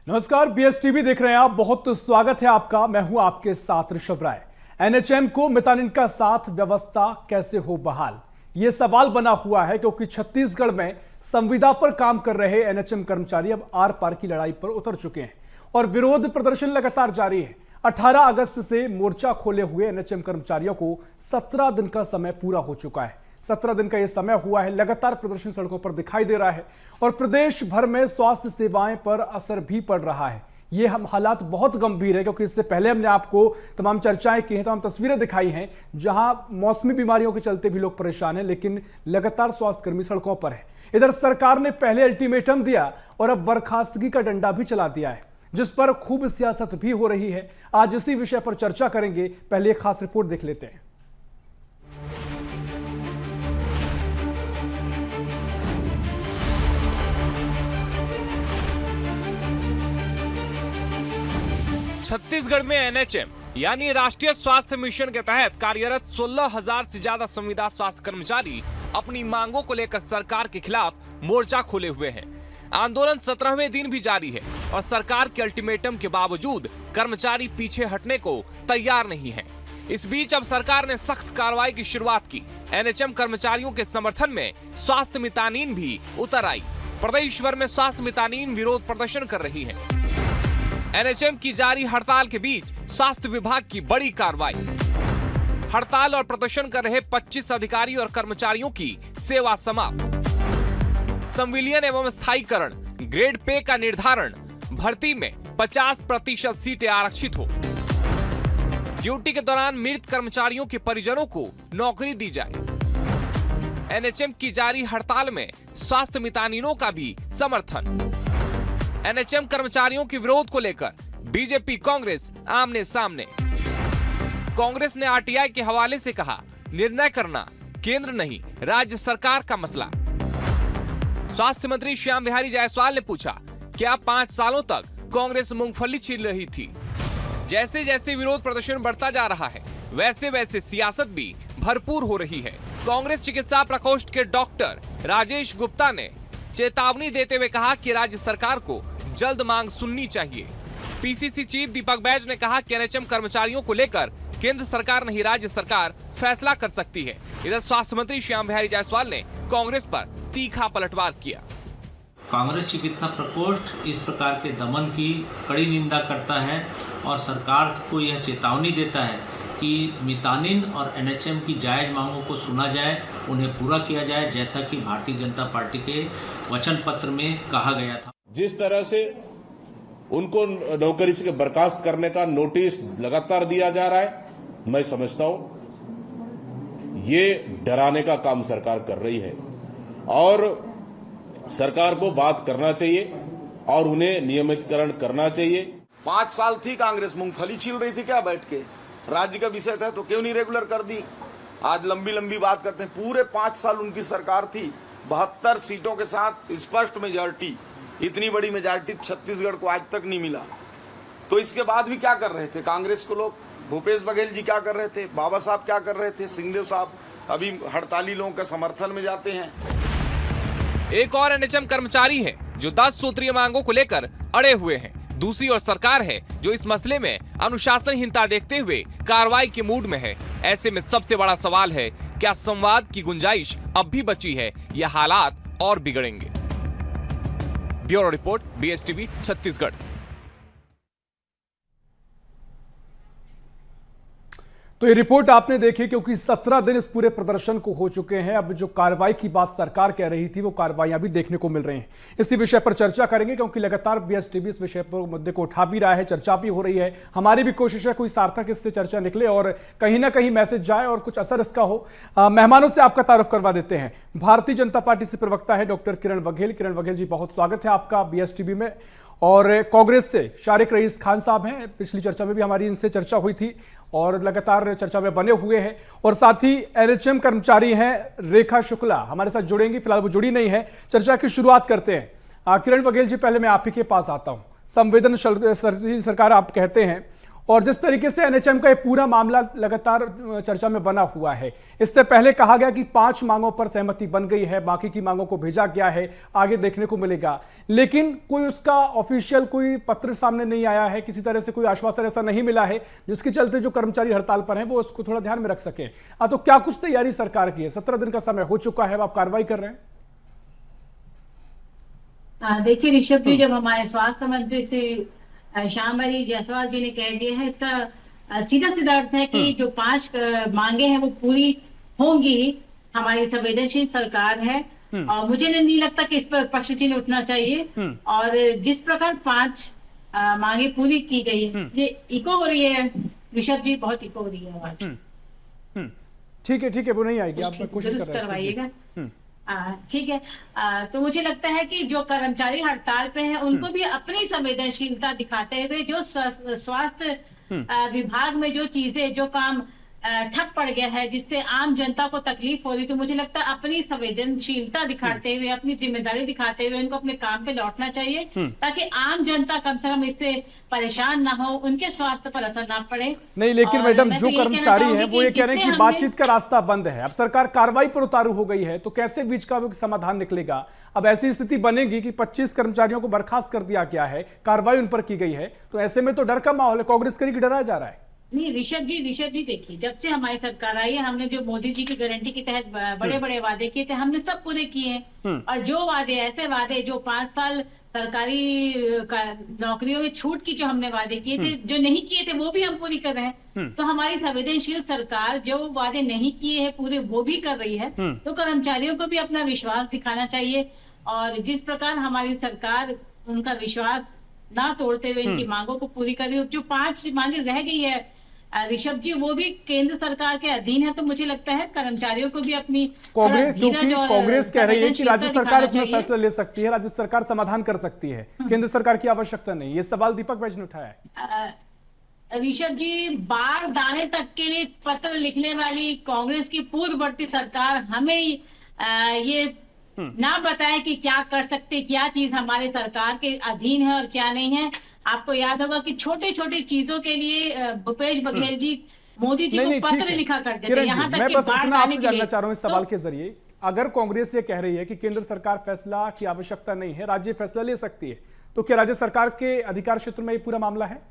नमस्कार, बीएसटीवी देख रहे हैं आप। बहुत स्वागत है आपका। मैं हूं आपके साथ ऋषभ राय। एनएचएम को मितानिन का साथ व्यवस्था कैसे हो बहाल, यह सवाल बना हुआ है क्योंकि छत्तीसगढ़ में संविदा पर काम कर रहे एनएचएम कर्मचारी अब आर पार की लड़ाई पर उतर चुके हैं और विरोध प्रदर्शन लगातार जारी है। 18 अगस्त से मोर्चा खोले हुए एनएचएम कर्मचारियों को 17 दिन का समय पूरा हो चुका है। 17 दिन का यह समय हुआ है, लगातार प्रदर्शन सड़कों पर दिखाई दे रहा है और प्रदेश भर में स्वास्थ्य सेवाएं पर असर भी पड़ रहा है। ये हम हालात बहुत गंभीर है क्योंकि इससे पहले हमने आपको तमाम चर्चाएं की हैं, तमाम तस्वीरें दिखाई हैं जहां मौसमी बीमारियों के चलते भी लोग परेशान हैं, लेकिन लगातार स्वास्थ्यकर्मी सड़कों पर है। इधर सरकार ने पहले अल्टीमेटम दिया और अब बर्खास्तगी का डंडा भी चला दिया है, जिस पर खूब सियासत भी हो रही है। आज इसी विषय पर चर्चा करेंगे। पहले एक खास रिपोर्ट देख लेते हैं। छत्तीसगढ़ में एनएचएम यानी राष्ट्रीय स्वास्थ्य मिशन के तहत कार्यरत 16,000 से ज्यादा संविदा स्वास्थ्य कर्मचारी अपनी मांगों को लेकर सरकार के खिलाफ मोर्चा खोले हुए हैं। आंदोलन 17वें दिन भी जारी है और सरकार के अल्टीमेटम के बावजूद कर्मचारी पीछे हटने को तैयार नहीं है। इस बीच अब सरकार ने सख्त कार्रवाई की शुरुआत की। एनएचएम कर्मचारियों के समर्थन में स्वास्थ्य मितानिन भी उतर आई। प्रदेश भर में स्वास्थ्य मितानिन विरोध प्रदर्शन कर रही है। एनएचएम की जारी हड़ताल के बीच स्वास्थ्य विभाग की बड़ी कार्रवाई। हड़ताल और प्रदर्शन कर रहे 25 अधिकारी और कर्मचारियों की सेवा समाप्त। संविलियन एवं स्थायीकरण, ग्रेड पे का निर्धारण, भर्ती में 50% सीटें आरक्षित हो, ड्यूटी के दौरान मृत कर्मचारियों के परिजनों को नौकरी दी जाए। एनएचएम की जारी हड़ताल में स्वास्थ्य मितानिनों का भी समर्थन। एनएचएम कर्मचारियों के विरोध को लेकर बीजेपी कांग्रेस आमने सामने। कांग्रेस ने आरटीआई के हवाले से कहा, निर्णय करना केंद्र नहीं राज्य सरकार का मसला। स्वास्थ्य मंत्री श्याम बिहारी जायसवाल ने पूछा, क्या 5 सालों तक कांग्रेस मूंगफली छील रही थी? जैसे जैसे विरोध प्रदर्शन बढ़ता जा रहा है वैसे वैसे सियासत भी भरपूर हो रही है। कांग्रेस चिकित्सा प्रकोष्ठ के डॉक्टर राजेश गुप्ता ने चेतावनी देते हुए कहा कि राज्य सरकार को जल्द मांग सुननी चाहिए। पीसीसी चीफ दीपक बैज ने कहा कि एनएचएम कर्मचारियों को लेकर केंद्र सरकार नहीं राज्य सरकार फैसला कर सकती है। इधर स्वास्थ्य मंत्री श्याम बिहारी जायसवाल ने कांग्रेस पर तीखा पलटवार किया। कांग्रेस चिकित्सा प्रकोष्ठ इस प्रकार के दमन की कड़ी निंदा करता है और सरकार को यह चेतावनी देता है कि मितानिन और एनएचएम की जायज मांगों को सुना जाए, उन्हें पूरा किया जाए, जैसा कि भारतीय जनता पार्टी के वचन पत्र में कहा गया था। जिस तरह से उनको नौकरी से बर्खास्त करने का नोटिस लगातार दिया जा रहा है, मैं समझता हूं ये डराने का काम सरकार कर रही है और सरकार को बात करना चाहिए और उन्हें नियमितकरण करना चाहिए। 5 साल थी कांग्रेस मूंगफली छील रही थी क्या बैठ के? राज्य का विषय था तो क्यों नहीं रेगुलर कर दी? आज लंबी लंबी बात करते हैं। पूरे 5 साल उनकी सरकार थी, 72 सीटों के साथ स्पष्ट मेजॉरिटी। इतनी बड़ी मेजॉरिटी छत्तीसगढ़ को आज तक नहीं मिला। तो इसके बाद भी क्या कर रहे थे कांग्रेस को लोग? भूपेश बघेल जी क्या कर रहे थे? बाबा साहब क्या कर रहे थे? सिंहदेव साहब अभी हड़ताली लोगों के समर्थन में जाते हैं। एक और एनएचएम कर्मचारी है जो 10 सूत्रीय मांगों को लेकर अड़े हुए हैं। दूसरी ओर सरकार है जो इस मसले में अनुशासनहीनता देखते हुए कार्रवाई के मूड में है। ऐसे में सबसे बड़ा सवाल है, क्या संवाद की गुंजाइश अब भी बची है या हालात और बिगड़ेंगे? Bureau report, BSTV, Chhattisgarh. तो ये रिपोर्ट आपने देखी क्योंकि 17 दिन इस पूरे प्रदर्शन को हो चुके हैं। अब जो कार्रवाई की बात सरकार कह रही थी वो कार्रवाइयां भी देखने को मिल रही हैं। इसी विषय पर चर्चा करेंगे क्योंकि लगातार बीएसटीवी इस विषय पर मुद्दे को उठा भी रहा है, चर्चा भी हो रही है। हमारी भी कोशिश है कोई सार्थक इससे चर्चा निकले और कहीं ना कहीं मैसेज जाए और कुछ असर इसका हो। मेहमानों से आपका तारुफ करवा देते हैं। भारतीय जनता पार्टी से प्रवक्ता है डॉक्टर किरण बघेल। किरण बघेल जी, बहुत स्वागत है आपका बीएसटीवी में। और कांग्रेस से शारिक रईस खान साहब हैं, पिछली चर्चा में भी हमारी इनसे चर्चा हुई थी और लगातार चर्चा में बने हुए हैं। और साथ ही एनएचएम कर्मचारी हैं रेखा शुक्ला, हमारे साथ जुड़ेंगी, फिलहाल वो जुड़ी नहीं है। चर्चा की शुरुआत करते हैं। किरण बघेल जी, पहले मैं आप ही के पास आता हूं। संवेदनशील सरकार आप कहते हैं और जिस तरीके से एनएचएम का ये पूरा मामला लगातार चर्चा में बना हुआ है, इससे पहले कहा गया कि 5 मांगों पर सहमति बन गई है, बाकी की मांगों को भेजा गया है, आगे देखने को मिलेगा, लेकिन कोई उसका ऑफिशियल कोई पत्र सामने नहीं आया है, किसी तरह से कोई आश्वासन ऐसा नहीं मिला है जिसके चलते जो कर्मचारी हड़ताल पर हैं वो उसको थोड़ा ध्यान में रख सके। तो क्या कुछ तैयारी सरकार की है? 17 दिन का समय हो चुका है, आप कार्रवाई कर रहे हैं। देखिए ऋषभ जी, जब हमारे स्वास्थ्य मंत्री से श्यामबाई जायसवाल जी ने कह दिया है, इसका सीधा सीधा अर्थ है कि जो 5 मांगे हैं वो पूरी होंगी। हमारी संवेदनशील सरकार है और मुझे नहीं लगता कि इस पर प्रश्न चिन्ह उठना चाहिए। और जिस प्रकार 5 मांगे पूरी की गई है, ये इको हो रही है ऋषभ जी, बहुत इको हो रही है आवाज। ठीक है, वो नहीं आएगी, आप कोशिश करवाइएगा। ठीक है। तो मुझे लगता है कि जो कर्मचारी हड़ताल पे हैं उनको भी अपनी संवेदनशीलता दिखाते हुए, जो स्वास्थ्य विभाग में जो चीजें, जो काम ठप पड़ गया है, जिससे आम जनता को तकलीफ हो रही, तो मुझे लगता है अपनी संवेदनशीलता दिखाते हुए, अपनी जिम्मेदारी दिखाते हुए उनको अपने काम पे लौटना चाहिए, ताकि आम जनता कम से कम इससे परेशान ना हो, उनके स्वास्थ्य पर असर ना पड़े। नहीं, लेकिन मैडम जो कर्मचारी हैं वो ये कह रहे हैं कि बातचीत का रास्ता बंद है, अब सरकार कार्रवाई पर उतारू हो गई है, तो कैसे बीच का समाधान निकलेगा? अब ऐसी स्थिति बनेगी कि 25 कर्मचारियों को बर्खास्त कर दिया गया है, कार्रवाई उन पर की गई है, तो ऐसे में तो डर का माहौल है, कांग्रेस करी कि डराया जा रहा है। नहीं ऋषभ जी देखिए, जब से हमारी सरकार आई है, हमने जो मोदी जी की गारंटी के तहत बड़े बड़े वादे किए थे, हमने सब पूरे किए हैं। और जो वादे, ऐसे वादे जो 5 साल सरकारी नौकरियों में छूट की जो हमने वादे किए थे, जो नहीं किए थे वो भी हम पूरी कर रहे हैं। तो हमारी संवेदनशील सरकार जो वादे नहीं किए हैं पूरे, वो भी कर रही है। तो कर्मचारियों को भी अपना विश्वास दिखाना चाहिए, और जिस प्रकार हमारी सरकार उनका विश्वास ना तोड़ते हुए इनकी मांगों को पूरी कर रही है। जो 5 मांगे रह गई है ऋषभ जी, वो भी केंद्र सरकार के अधीन है, तो मुझे लगता है कर्मचारियों को भी अपनी क्योंकि कांग्रेस कह रही है कि राज्य सरकार इसमें फैसला ले सकती है, राज्य सरकार समाधान कर सकती है, केंद्र सरकार की आवश्यकता नहीं। ये सवाल दीपक वैज ने उठाया है। ऋषभ जी, बार दाने तक के लिए पत्र लिखने वाली कांग्रेस की पूर्ववर्ती सरकार हमें ये ना बताए कि क्या कर सकते, क्या चीज हमारे सरकार के अधीन है और क्या नहीं है। आपको याद होगा कि छोटे छोटे चीजों के लिए भूपेश बघेल जी मोदी जी को पत्र लिखा करते थे, यहाँ तक कि बाढ़ आने के लिए। जानना चाह रहा हूँ इस सवाल के जरिए, अगर कांग्रेस ये कह रही है कि केंद्र सरकार फैसला की आवश्यकता नहीं है, राज्य फैसला ले सकती है, तो क्या राज्य सरकार के अधिकार क्षेत्र में ये पूरा मामला है?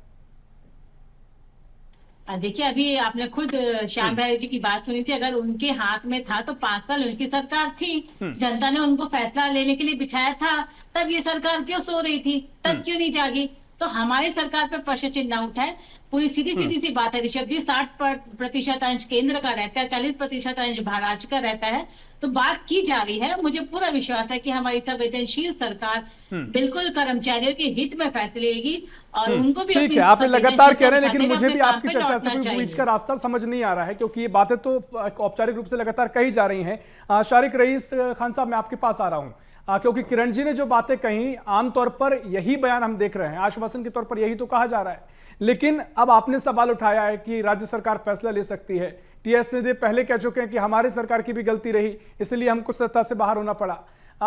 देखिए, अभी आपने खुद श्याम भाई जी की बात सुनी थी, अगर उनके हाथ में था तो 5 साल उनकी सरकार थी, जनता ने उनको फैसला लेने के लिए बिछाया था, तब ये सरकार क्यों सो रही थी, तब क्यों नहीं जागी? तो हमारी सरकार पे प्रश्न चिन्ह न उठाए। पूरी सीधी सी बात है ऋषभ जी, 60% अंश केंद्र का रहता है, 40% अंश महाराष्ट्र का रहता है, तो बात की जा रही है। मुझे पूरा विश्वास है कि हमारी संवेदनशील सरकार बिल्कुल कर्मचारियों के हित में फैसले लेगी और उनको भी। ठीक है, आप लगातार कह रहे हैं, लेकिन मुझे भी आपकी चर्चा से कोई बीच का रास्ता समझ नहीं आ रहा है, क्योंकि ये बातें तो औपचारिक रूप से लगातार कही जा रही हैं। शारिक रईस खान साहब, मैं आपके पास आ रहा हूं, क्योंकि किरण जी ने जो बातें कही, आमतौर पर यही बयान हम देख रहे हैं, आश्वासन के तौर पर यही तो कहा जा रहा है, लेकिन अब आपने सवाल उठाया है कि राज्य सरकार फैसला ले सकती है। टीएस सिंहदेव पहले कह चुके हैं कि हमारी सरकार की भी गलती रही, इसलिए हमको सत्ता से बाहर होना पड़ा।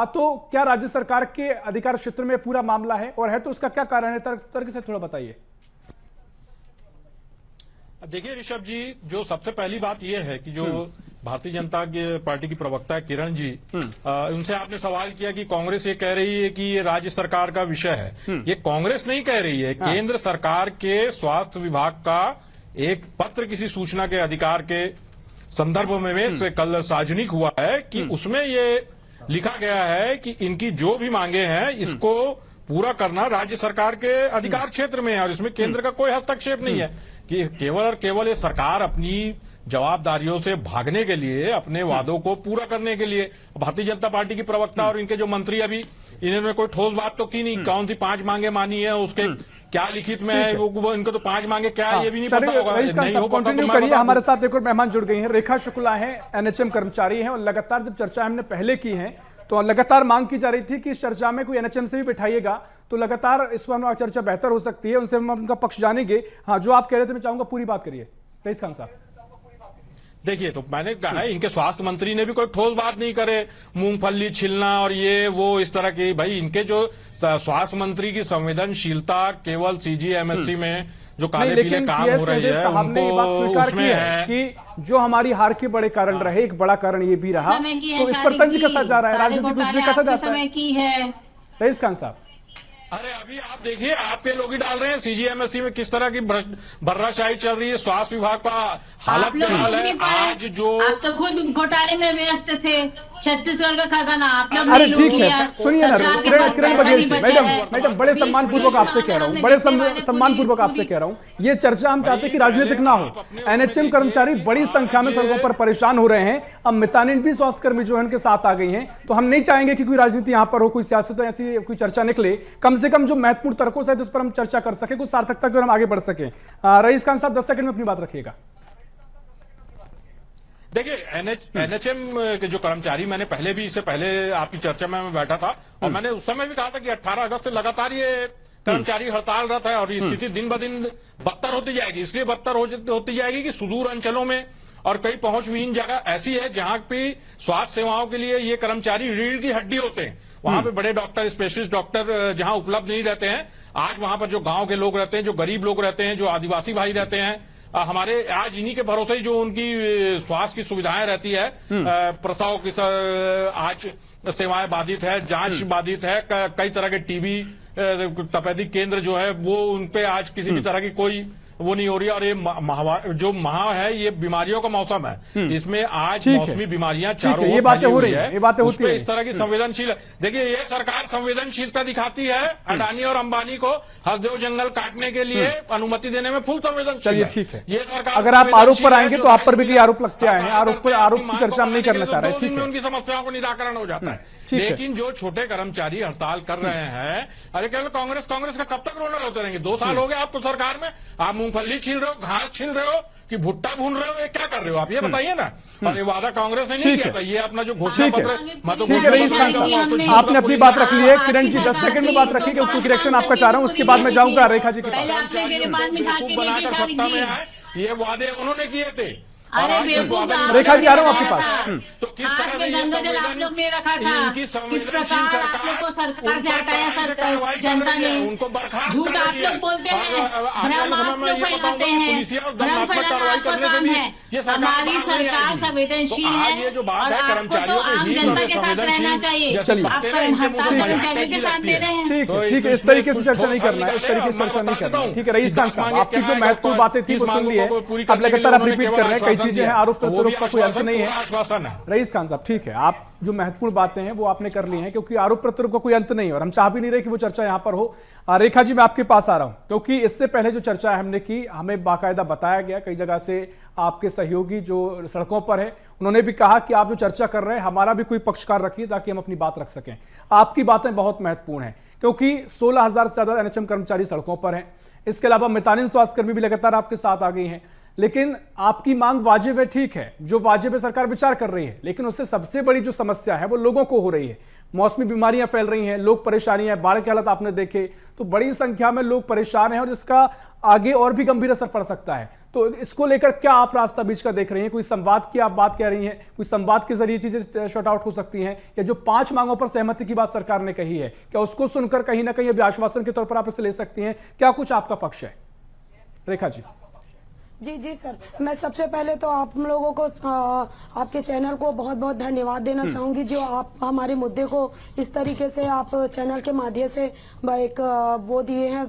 तो क्या राज्य सरकार के अधिकार क्षेत्र में पूरा मामला है, और है तो उसका क्या कारण है? तर्क से थोड़ा बताइए। देखिए ऋषभ जी, जो सबसे पहली बात यह है कि जो भारतीय जनता पार्टी की प्रवक्ता है किरण जी, उनसे आपने सवाल किया कि कांग्रेस ये कह रही है कि ये राज्य सरकार का विषय है। ये कांग्रेस नहीं कह रही है, केंद्र सरकार के स्वास्थ्य विभाग का एक पत्र किसी सूचना के अधिकार के संदर्भ में से कल सार्वजनिक हुआ है कि उसमें ये लिखा गया है कि इनकी जो भी मांगे हैं इसको पूरा करना राज्य सरकार के अधिकार क्षेत्र में है, और इसमें केंद्र का कोई हस्तक्षेप नहीं है, कि केवल और केवल ये सरकार अपनी जवाबदारियों से भागने के लिए, अपने वादों को पूरा करने के लिए। भारतीय जनता पार्टी की प्रवक्ता और इनके जो मंत्री, अभी इन्होंने कोई ठोस बात तो की नहीं, कौन सी 5 मांगे मानी है, उसके क्या लिखित में है, वो इनको तो 5 मांगे क्या है ये भी नहीं पता होगा। नहीं हो कंटिन्यू करिए। हमारे साथ एक और मेहमान जुड़ गई हैं, रेखा शुक्ला है, एनएचएम कर्मचारी हैं, और लगातार जब चर्चा हमने पहले की है तो लगातार मांग की जा रही थी कि इस चर्चा में कोई एनएचएम से भी बिठाइएगा, तो लगातार इस पर चर्चा बेहतर हो सकती है, उनसे हम उनका पक्ष जानेंगे। हाँ, जो आप कह रहे थे मैं चाहूंगा पूरी बात करिए रईस खान साहब। देखिए, तो मैंने कहा है, इनके स्वास्थ्य मंत्री ने भी कोई ठोस बात नहीं करे, मूंगफली छिलना और ये वो इस तरह की। भाई, इनके जो स्वास्थ्य मंत्री की संवेदनशीलता केवल सीजीएमएससी में जो काले पीले काम हो रहे हैं उनको उसमें है कि जो हमारी हार के बड़े कारण रहे, एक बड़ा कारण ये भी रहा, तो इस पर तंज कसा जा रहा है, राजनीतिक रूप से कसा जाता है। रईस खान साहब, अरे अभी आप देखिए, आपके लोग ही डाल रहे हैं सीजीएमएसई में किस तरह की बर्राशाही चल रही है, स्वास्थ्य विभाग का हालत बेहाल है। आज जो आप तो खुद घोटाले में व्यस्त थे, छत्तीसगढ़ का खजाना आप लोग अरे ठीक है, सुनिए ना किरण बघेल जी, मैडम बड़े सम्मान पूर्वक आपसे कह रहा हूँ, बड़े सम्मान पूर्वक आपसे कह रहा हूँ, ये चर्चा हम चाहते हैं कि राजनीतिक ना हो। एनएचएम कर्मचारी बड़ी संख्या में सड़कों पर परेशान हो रहे हैं, अब मितानिन भी स्वास्थ्य कर्मी जो है उनके साथ आ गई हैं, तो हम नहीं चाहेंगे कि कोई राजनीति यहाँ पर हो, कोई सियासत ऐसी कोई चर्चा निकले, कम से कम जो महत्वपूर्ण तर्कों से इस पर हम चर्चा कर सके, कुछ सार्थकता की ओर हम आगे बढ़ सके। रईस खान साहब 10 सेकंड में अपनी बात रखिएगा। देखिए, एनएचएम के जो कर्मचारी, मैंने पहले भी, इससे पहले आपकी चर्चा में मैं बैठा था और मैंने उस समय भी कहा था कि 18 अगस्त से लगातार ये कर्मचारी हड़तालरत है और स्थिति दिन ब दिन बदतर होती जाएगी। इसलिए बदतर होती जाएगी कि सुदूर अंचलों में और कई पहुंचविहीन जगह ऐसी है जहां पे स्वास्थ्य सेवाओं के लिए ये कर्मचारी रीढ़ की हड्डी होते हैं। वहां पे बड़े डॉक्टर, स्पेशलिस्ट डॉक्टर जहां उपलब्ध नहीं रहते हैं, आज वहां पर जो गांव के लोग रहते हैं, जो गरीब लोग रहते हैं, जो आदिवासी भाई रहते हैं, हमारे आज इन्हीं के भरोसे ही जो उनकी स्वास्थ्य की सुविधाएं रहती है, प्रसव की आज सेवाएं बाधित है, जांच बाधित है, कई तरह के टीबी तपेदिक केंद्र जो है वो उनपे आज किसी भी तरह की कोई वो नहीं हो रही है। और ये जो माह है, ये बीमारियों का मौसम है, इसमें आज मौसमी बीमारियां चारों ओर फैली हुई है, ये बातें होती है। इस तरह की संवेदनशील, देखिए ये सरकार संवेदनशीलता दिखाती है, अडानी और अंबानी को हरदेव जंगल काटने के लिए अनुमति देने में फुल संवेदनशील है। ठीक है, ये सरकार अगर आप आरोप पर आएंगे तो आप पर भी कई आरोप लगते आए हैं, आरोप की चर्चा हम नहीं करना चाह रहे। ठीक है, उनकी समस्याओं को निराकरण हो जाता है। लेकिन जो छोटे कर्मचारी हड़ताल कर रहे हैं, अरे केवल कांग्रेस का कब तक रोना होते रहेंगे? 2 साल हो गए आपको सरकार में, आप मूंगफली छील रहे हो, घास छील रहे हो कि भुट्टा भून रहे हो, ये क्या कर रहे हो आप? ये बताइए ना। और ये वादा कांग्रेस ने नहीं किया था, ये अपना जो घोषणा पत्र, आपने अपनी बात रख ली है। किरण जी 10 सेकंड में बात रखिए, क्योंकि रिएक्शन आपका चाह रहा हूं, उसके बाद मैं जाऊंगा रेखा जी के पास। बनाकर सत्ता में आए, ये वादे उन्होंने किए थे। रेखा जी आ रहा हूँ आपके पास। तो किस तरह से गंगा जल आप लोग ने रखा था, किस प्रकार आप लोग को सरकार से हटाया जनता ने, उनको बर्खास्त झूठ आप लोग बोलते हैं, भ्रम आप लोग फैलाते हैं, भ्रम फैलाना आपका काम है। हमारी सरकार संवेदनशील है और आपको तो आम जनता के साथ रहना चाहिए, आप हड़ताल कर्मचारियों के साथ दे रहे हैं। ठीक है, इस तरीके से चर्चा नहीं करना है, इस तरीके से चर्चा नहीं करना है। ठीक है रईस खान साहब, आपकी जो महत्वपूर्ण बातें थी वो सुन ली है, अब लगातार आप रिपीट कर रहे हैं, कई चीजें हैं, आरोप प्रत्यारोप का कोई अंत नहीं है। आश्वासन है रईस खान साहब, ठीक है, आप जो महत्वपूर्ण बातें हैं वो आपने कर ली हैं, क्योंकि आरोप प्रत्यारोप का कोई अंत नहीं है और हम चाह भी नहीं रहे कि वो चर्चा यहां पर हो। रेखा जी मैं आपके पास आ रहा हूं, क्योंकि इससे पहले जो चर्चा हमने की, हमें बाकायदा बताया गया कई जगह से, आपके सहयोगी जो सड़कों पर है उन्होंने भी कहा कि आप जो चर्चा कर रहे हैं हमारा भी कोई पक्षकार रखिए ताकि हम अपनी बात रख सकें। आपकी बातें बहुत महत्वपूर्ण हैं, क्योंकि 16,000 से ज्यादा एनएचएम कर्मचारी सड़कों पर हैं, इसके अलावा मितानिन स्वास्थ्यकर्मी भी लगातार आपके साथ आ गई हैं। लेकिन आपकी मांग वाजिब है, ठीक है, जो वाजिब है सरकार विचार कर रही है, लेकिन उससे सबसे बड़ी जो समस्या है वो लोगों को हो रही है। मौसमी बीमारियां फैल रही हैं, लोग परेशानियां, बाढ़ के हालत आपने देखे, तो बड़ी संख्या में लोग परेशान हैं और इसका आगे और भी गंभीर असर पड़ सकता है। तो इसको लेकर क्या आप रास्ता बीच का देख रही हैं? कोई संवाद की आप बात कह रही हैं, कोई संवाद के जरिए चीजें शॉर्ट आउट हो सकती हैं, या जो 5 मांगों पर सहमति की बात सरकार ने कही है, क्या उसको सुनकर कहीं ना कहीं अभी आश्वासन के तौर पर आप इसे ले सकती हैं? क्या कुछ आपका पक्ष है? रेखा जी। जी सर, मैं सबसे पहले तो आप लोगों को, आपके चैनल को बहुत बहुत धन्यवाद देना चाहूंगी, जो आप हमारे मुद्दे को इस तरीके से आप चैनल के माध्यम से एक वो दिए हैं,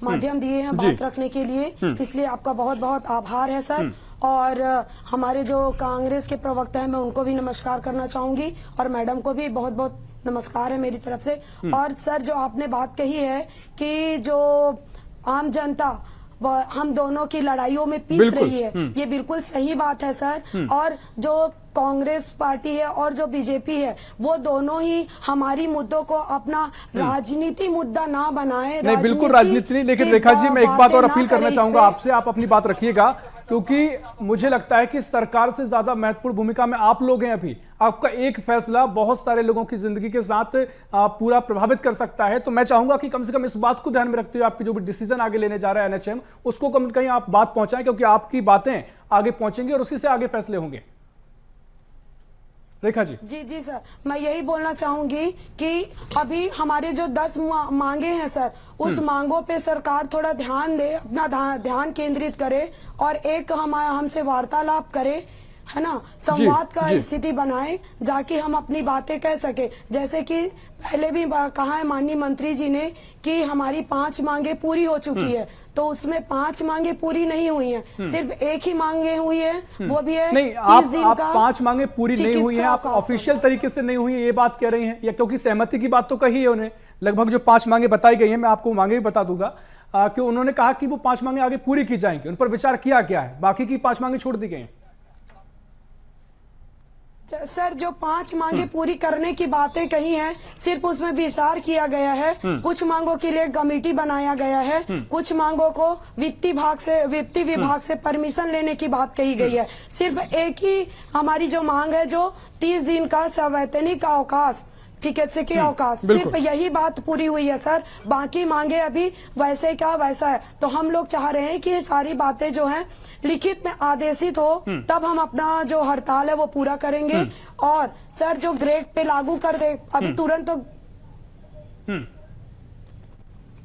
माध्यम दिए हैं बात रखने के लिए, इसलिए आपका बहुत बहुत आभार है सर। और हमारे जो कांग्रेस के प्रवक्ता हैं मैं उनको भी नमस्कार करना चाहूंगी और मैडम को भी बहुत बहुत नमस्कार है मेरी तरफ से। और सर जो आपने बात कही है कि जो आम जनता हम दोनों की लड़ाइयों में पीस रही है, ये बिल्कुल सही बात है सर। और जो कांग्रेस पार्टी है और जो बीजेपी है, वो दोनों ही हमारी मुद्दों को अपना राजनीति मुद्दा ना बनाए। नहीं, बिल्कुल राजनीति नहीं, लेकिन रेखा जी मैं एक बात और अपील करना चाहूंगा आपसे, आप अपनी बात रखिएगा, क्योंकि मुझे लगता है कि सरकार से ज्यादा महत्वपूर्ण भूमिका में आप लोग हैं। अभी आपका एक फैसला बहुत सारे लोगों की जिंदगी के साथ पूरा प्रभावित कर सकता है। तो मैं चाहूंगा कि कम से कम इस बात को ध्यान में रखते हुए आपकी जो भी डिसीजन आगे लेने जा रहा है एनएचएम, उसको कम कहीं आप बात पहुंचाएं, क्योंकि आपकी बातें आगे पहुंचेंगी और उसी से आगे फैसले होंगे। रेखा जी। जी सर, मैं यही बोलना चाहूंगी कि अभी हमारे जो 10 मांगे हैं सर, उस मांगों पे सरकार थोड़ा ध्यान दे, अपना ध्यान केंद्रित करे और एक हमसे वार्तालाप करे, है ना, संवाद का स्थिति बनाए ताकि हम अपनी बातें कह सके। जैसे कि पहले भी कहा है माननीय मंत्री जी ने कि हमारी 5 मांगे पूरी हो चुकी है, तो उसमें 5 मांगे पूरी नहीं हुई हैं, सिर्फ एक ही मांगे हुई है, वो भी है नहीं, 30 दिन आप का 5 मांगे पूरी नहीं हुई हैं, आप ऑफिशियल तरीके से नहीं हुई है ये बात कह रही हैं, या क्योंकि सहमति की बात तो कही है उन्हें, लगभग जो 5 मांगे बताई गई हैं, मैं आपको मांगे भी बता दूंगा कि उन्होंने कहा कि वो 5 मांगे आगे पूरी की जाएंगी, उन पर विचार किया गया है, बाकी की 5 मांगे छोड़ दी गई हैं। सर, जो 5 मांगे पूरी करने की बातें कही हैं, सिर्फ उसमें विचार किया गया है। कुछ मांगों के लिए कमेटी बनाया गया है, कुछ मांगों को वित्तीय विभाग से परमिशन लेने की बात कही गई है। सिर्फ एक ही हमारी जो मांग है, जो 30 दिन का संवैतनिक अवकाश, चिकित्सकीय अवकाश, सिर्फ यही बात पूरी हुई है सर। बाकी मांगे अभी वैसे का वैसा है। तो हम लोग चाह रहे हैं कि ये सारी बातें जो हैं लिखित में आदेशित हो, तब हम अपना जो हड़ताल है वो पूरा करेंगे। और सर, जो ग्रेड पे लागू कर दे अभी तुरंत, तो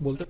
बोलते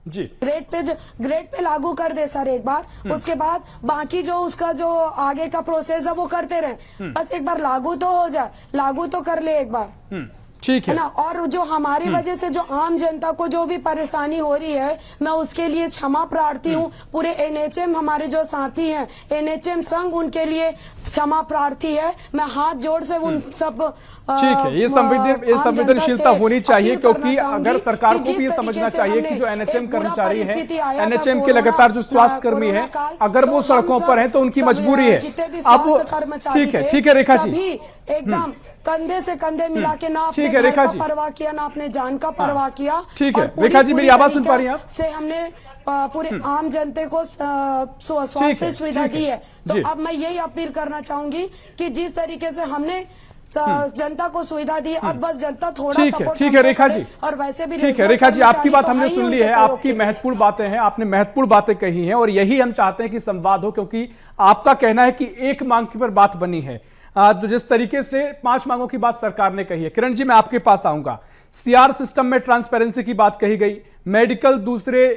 जी, ग्रेड पे लागू कर दे सर एक बार, उसके बाद बाकी जो उसका जो आगे का प्रोसेस है वो करते रहे, बस एक बार लागू तो हो जाए, लागू तो कर ले एक बार, ठीक है ना। और जो हमारी वजह से जो आम जनता को जो भी परेशानी हो रही है, मैं उसके लिए क्षमा प्रार्थी हूँ। पूरे एनएचएम हमारे जो साथी हैं, एनएचएम संघ, उनके लिए क्षमा प्रार्थी है। मैं हाथ जोड़ से उन सब ठीक है, ये संवेदनशीलता होनी चाहिए, क्योंकि अगर सरकार को भी ये समझना चाहिए कि जो एनएचएम कर्मचारी हैं, एनएचएम के लगातार जो स्वास्थ्य कर्मी हैं, अगर वो सड़कों पर हैं तो उनकी मजबूरी है। अब ठीक है रेखा जी, एकदम कंधे से कंधे मिला के ना अपने घर का परवाह किया, ना अपने जान का परवाह किया। ठीक है रेखा जी, मेरी आवाज सुन पा रही हैं आप? से हमने पूरे आम जनता को स्वास्थ्य सुविधा दी है। तो अब मैं यही अपील करना चाहूंगी कि जिस तरीके से हमने जनता को सुविधा दी, अब बस जनता थोड़ा ठीक है रेखा जी, और वैसे भी ठीक है रेखा जी, आपकी बात हमने सुन ली है, आपकी महत्वपूर्ण बातें हैं, आपने महत्वपूर्ण बातें कही हैं, और यही हम चाहते हैं कि संवाद हो, क्योंकि आपका कहना है कि एक मांग पर बात बनी है, जो जिस तरीके से 5 मांगों की बात सरकार ने कही है। किरण जी, मैं आपके पास आऊंगा। सीआर सिस्टम में ट्रांसपेरेंसी की बात कही गई, मेडिकल दूसरे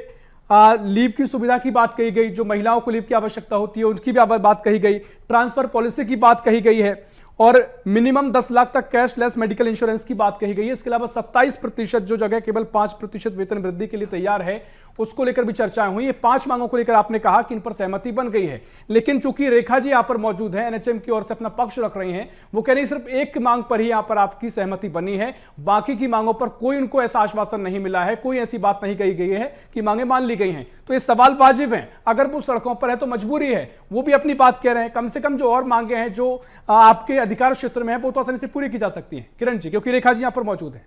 लीव की सुविधा की बात कही गई, जो महिलाओं को लीव की आवश्यकता होती है उनकी भी बात कही गई, ट्रांसफर पॉलिसी की बात कही गई है, और मिनिमम 10 लाख तक कैशलेस मेडिकल इंश्योरेंस की बात कही गई है। इसके अलावा 27% जो जगह केवल 5% वेतन वृद्धि के लिए तैयार है, उसको लेकर भी चर्चाएं हुई। ये 5 मांगों को लेकर आपने कहा कि इन पर सहमति बन गई है, लेकिन चूंकि रेखा जी यहां पर मौजूद है, एनएचएम की ओर से अपना पक्ष रख रही हैं, वो कह रही सिर्फ एक मांग पर ही यहां पर आपकी सहमति बनी है, बाकी की मांगों पर कोई उनको ऐसा आश्वासन नहीं मिला है, कोई ऐसी बात नहीं कही गई है कि मांगे मान ली गई हैं। तो ये सवाल वाजिब है, अगर वो सड़कों पर है तो मजबूरी है, वो भी अपनी बात कह रहे हैं। कम से कम जो और मांगे हैं जो आपके अधिकार क्षेत्र में है, वो तो आसानी से पूरी की जा सकती है। किरण जी, क्योंकि रेखा जी यहां पर मौजूद है।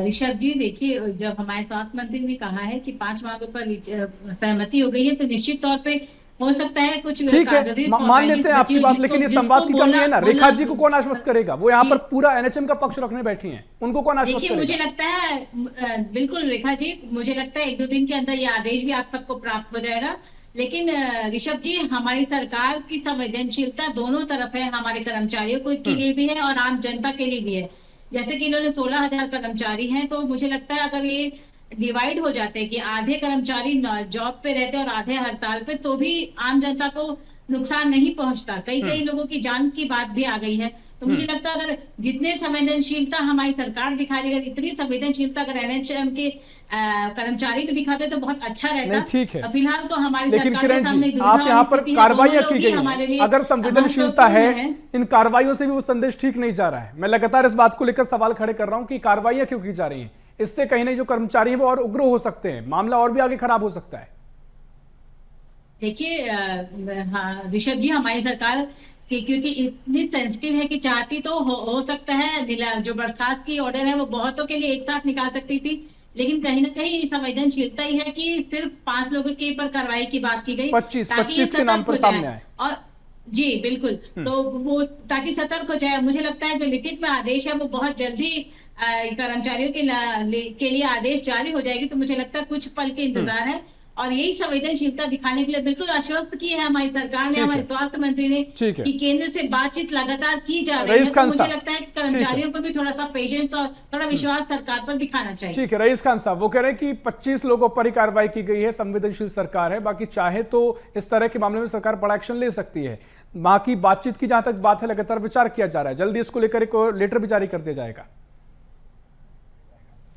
ऋषभ जी, देखिए, जब हमारे स्वास्थ्य मंत्री ने कहा है कि 5 मांगों पर सहमति हो गई है, तो निश्चित तौर पे हो सकता है कुछ, ठीक है, मान लेते हैं आपकी बात, लेकिन ये संवाद की कमी है ना। रेखा जी को कौन आश्वस्त करेगा? वो यहाँ पर पूरा एनएचएम का पक्ष रखने बैठी हैं, उनको कौन आश्वस्त करेगा? मुझे लगता है, बिल्कुल रेखा जी, मुझे लगता है 1-2 दिन के अंदर ये आदेश भी आप सबको प्राप्त हो जाएगा। लेकिन ऋषभ जी, हमारी सरकार की संवेदनशीलता दोनों तरफ है, हमारे कर्मचारियों के लिए भी है और आम जनता के लिए भी है। जैसे कि इन्होंने 16,000 कर्मचारी हैं, तो मुझे लगता है अगर ये डिवाइड हो जाते हैं कि आधे कर्मचारी जॉब पे रहते और आधे हड़ताल पे, तो भी आम जनता को नुकसान नहीं पहुंचता। कई लोगों की जान की बात भी आ गई है। तो मुझे लगता है अगर जितने संवेदनशीलता हमारी सरकार दिखा रही है, इतनी संवेदनशीलता अगर एनएचएम के कर्मचारी को दिखाते तो बहुत अच्छा रहता। ठीक है, फिलहाल तो हमारी लेकिन किरण जी, आप यहाँ पर कार्रवाइयां की गई हैं, अगर संवेदनशीलता है, इन कार्रवाइयों से भी वो संदेश ठीक नहीं जा रहा है। मैं लगातार इस बात को लेकर सवाल खड़े कर रहा हूँ कि कार्रवाइयां क्यों की जा रही हैं? इससे कहीं नहीं जो कर्मचारी हैं वो और उग्र हो सकते हैं, मामला और भी आगे खराब हो सकता है। देखिए ऋषभ जी, हमारी सरकार क्योंकि इतनी सेंसिटिव है कि चाहती तो हो सकता है जो बर्खास्त की ऑर्डर है वो बहुतों के लिए एक साथ निकाल सकती थी, लेकिन कहीं ना कहीं संवेदनशीलता ही है कि सिर्फ 5 लोगों के पर कार्रवाई की बात की गई, 25 के नाम पर सामने आए। और जी बिल्कुल, तो वो ताकि सतर्क हो जाए। मुझे लगता है जो लिखित में आदेश है वो बहुत जल्दी कर्मचारियों के लिए आदेश जारी हो जाएगी, तो मुझे लगता है कुछ पल के इंतजार है और यही संवेदनशीलता दिखाने के लिए बिल्कुल आश्वस्त की है हमारी सरकार ने, हमारे स्वास्थ्य मंत्री ने कि केंद्र से बातचीत लगातार की जा रही है। तो मुझे लगता है कि कर्मचारियों को भी थोड़ा सा पेशेंस और थोड़ा विश्वास सरकार पर दिखाना चाहिए। ठीक है, रईस खान साहब वो कह रहे हैं कि 25 लोगों पर ही कार्रवाई की गई है, संवेदनशील सरकार है, बाकी चाहे तो इस तरह के मामले में सरकार बड़ा एक्शन ले सकती है। बाकी बातचीत की जहां तक बात है, लगातार विचार किया जा रहा है, जल्दी इसको लेकर एक लेटर भी जारी कर दिया जाएगा।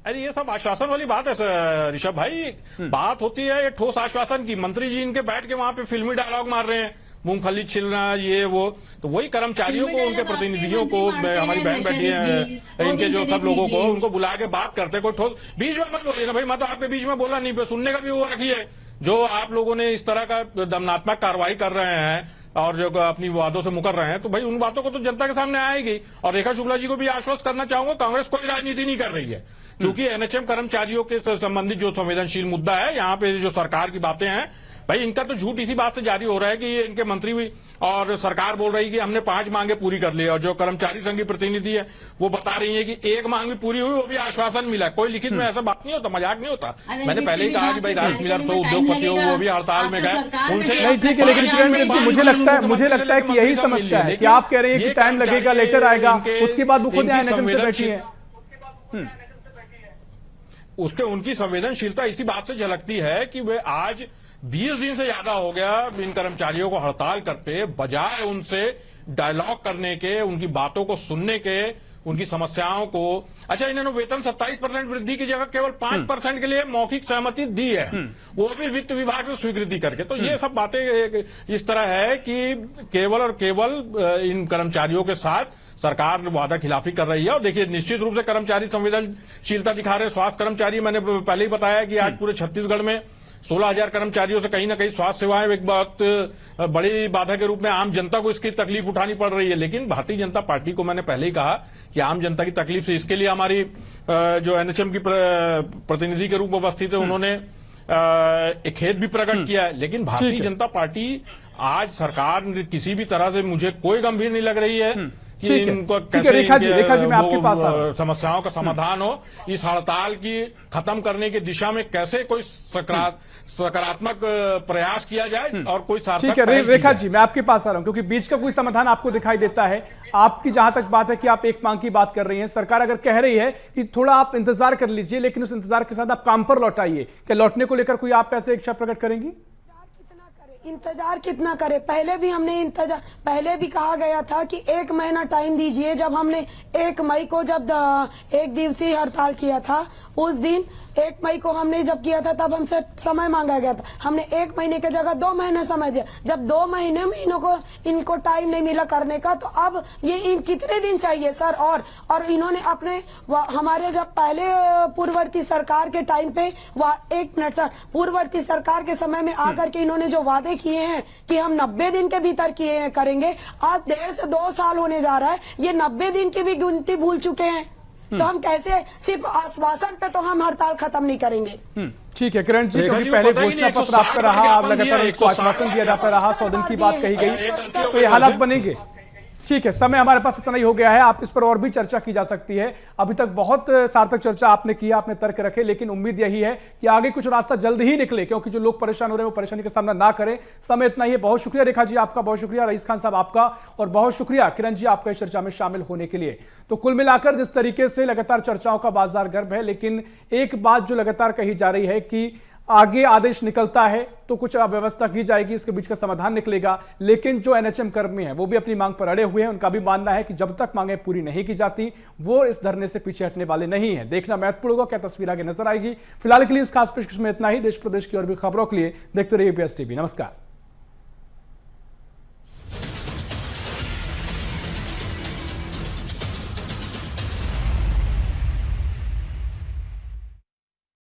अरे ये सब आश्वासन वाली बात है ऋषभ भाई, बात होती है ये ठोस आश्वासन की। मंत्री जी इनके बैठ के वहां पे फिल्मी डायलॉग मार रहे हैं, मूंगफली छिलना ये वो, तो वही कर्मचारियों को, उनके प्रतिनिधियों को, हमारी बहन बैठी है, इनके जो सब लोगों को उनको बुला के बात करते, कोई ठोस बीच में मत बोलिए ना भाई, मैं तो आपके बीच में बोला नहीं, सुनने का भी वो रखी है। जो आप लोगों ने इस तरह का दमनात्मक कार्रवाई कर रहे हैं और जो अपनी वादों से मुकर रहे हैं, तो भाई उन बातों को तो जनता के सामने आएगी। और रेखा शुक्ला जी को भी आश्वस्त करना चाहूंगा, कांग्रेस कोई राजनीति नहीं कर रही है, क्योंकि एनएचएम कर्मचारियों के संबंधित जो संवेदनशील मुद्दा है, यहाँ पे जो सरकार की बातें हैं भाई, इनका तो झूठ इसी बात से जारी हो रहा है कि ये इनके मंत्री भी और सरकार बोल रही है कि हमने 5 मांगे पूरी कर ली, और जो कर्मचारी संघ की प्रतिनिधि है वो बता रही है कि 1 मांग भी पूरी हुई, वो भी आश्वासन मिला। कोई लिखित में ऐसा बात नहीं होता, मजाक नहीं होता। मैंने पहले ही कहा कि भाई राज मिलर तो उद्योगपति हो, वो भी हड़ताल में गए, उनसे नहीं ठीक है, लेकिन किरण मुझे लगता है कि यही समस्या है कि आप कह रहे हैं कि टाइम लगेगा, लेटर आएगा, उसके बाद वो खुद एनएचएम से बैठी है। उसके उनकी संवेदनशीलता इसी बात से झलकती है कि वे आज 20 दिन से ज्यादा हो गया इन कर्मचारियों को हड़ताल करते, बजाय उनसे डायलॉग करने के, उनकी बातों को सुनने के, उनकी समस्याओं को। अच्छा, इन्होंने वेतन 27% वृद्धि की जगह केवल 5% के लिए मौखिक सहमति दी है, वो भी वित्त विभाग से स्वीकृति करके। तो ये सब बातें इस तरह है कि केवल और केवल इन कर्मचारियों के साथ सरकार वादा खिलाफी कर रही है। और देखिए, निश्चित रूप से कर्मचारी संवेदनशीलता दिखा रहे। स्वास्थ्य कर्मचारी, मैंने पहले ही बताया कि आज पूरे छत्तीसगढ़ में 16,000 कर्मचारियों से कहीं ना कहीं स्वास्थ्य सेवाएं एक बहुत बड़ी बाधा के रूप में आम जनता को इसकी तकलीफ उठानी पड़ रही है। लेकिन भारतीय जनता पार्टी को मैंने पहले ही कहा कि आम जनता की तकलीफ से, इसके लिए हमारी जो एनएचएम की प्रतिनिधि के रूप में उपस्थित है, उन्होंने एक खेद भी प्रकट किया है। लेकिन भारतीय जनता पार्टी आज सरकार किसी भी तरह से मुझे कोई गंभीर नहीं लग रही है कि इनको कैसे रेखा जी मैं आपके पास आ रहा हूं। समस्याओं का समाधान हो, इस हड़ताल की खत्म करने की दिशा में कैसे कोई सकारात्मक प्रयास किया जाए और कोई सार्थक। ठीक है रेखा जी, मैं आपके पास आ रहा हूं, क्योंकि बीच का कोई समाधान आपको दिखाई देता है। आपकी जहां तक बात है कि आप एक मांग की बात कर रही हैं, सरकार अगर कह रही है कि थोड़ा आप इंतजार कर लीजिए, लेकिन उस इंतजार के साथ आप काम पर लौटाइए, क्या लौटने को लेकर कोई आप ऐसे इच्छा प्रकट करेंगी? इंतजार कितना करे? पहले भी कहा गया था कि 1 महीना टाइम दीजिए। जब हमने 1 मई को जब 1 दिवसीय हड़ताल किया था, उस दिन 1 मई को हमने जब किया था, तब हमसे समय मांगा गया था। हमने 1 महीने की जगह 2 महीने समय दिया। जब 2 महीने में इनको टाइम नहीं मिला करने का, तो अब ये कितने दिन चाहिए सर? और इन्होंने अपने हमारे जब पहले पूर्ववर्ती सरकार के टाइम पे, 1 मिनट सर, पूर्ववर्ती सरकार के समय में आकर के इन्होंने जो वादे किए हैं कि हम 90 दिन के भीतर करेंगे, आज 1.5 से 2 साल होने जा रहा है, ये 90 दिन की भी गिनती भूल चुके हैं। तो हम कैसे, सिर्फ आश्वासन पे तो हम हड़ताल खत्म नहीं करेंगे। ठीक है किरण जी, क्योंकि पहले घोषणा पत्र आपका रहा, अब लगातार इसको आश्वासन दिया जाता रहा, 100 दिन की बात कही गई, तो ये हालात बनेंगे। ठीक है, समय हमारे पास इतना ही हो गया है, आप इस पर और भी चर्चा की जा सकती है। अभी तक बहुत सार्थक चर्चा आपने किया, आपने तर्क रखे, लेकिन उम्मीद यही है कि आगे कुछ रास्ता जल्द ही निकले, क्योंकि जो लोग परेशान हो रहे हैं वो परेशानी का सामना ना करें। समय इतना ही है। बहुत शुक्रिया रेखा जी आपका, बहुत शुक्रिया रईस खान साहब आपका, और बहुत शुक्रिया किरण जी आपका इस चर्चा में शामिल होने के लिए। तो कुल मिलाकर जिस तरीके से लगातार चर्चाओं का बाजार गर्म है, लेकिन एक बात जो लगातार कही जा रही है कि आगे आदेश निकलता है तो कुछ व्यवस्था की जाएगी, इसके बीच का समाधान निकलेगा। लेकिन जो एनएचएम कर्मी हैं वो भी अपनी मांग पर अड़े हुए हैं। उनका भी मानना है कि जब तक मांगें पूरी नहीं की जाती, वो इस धरने से पीछे हटने वाले नहीं हैं। देखना महत्वपूर्ण होगा क्या तस्वीर आगे नजर आएगी। फिलहाल के लिए इस खास पेशकश में इतना ही। देश प्रदेश की और भी खबरों के लिए देखते रहिए बीएस टीवी। नमस्कार।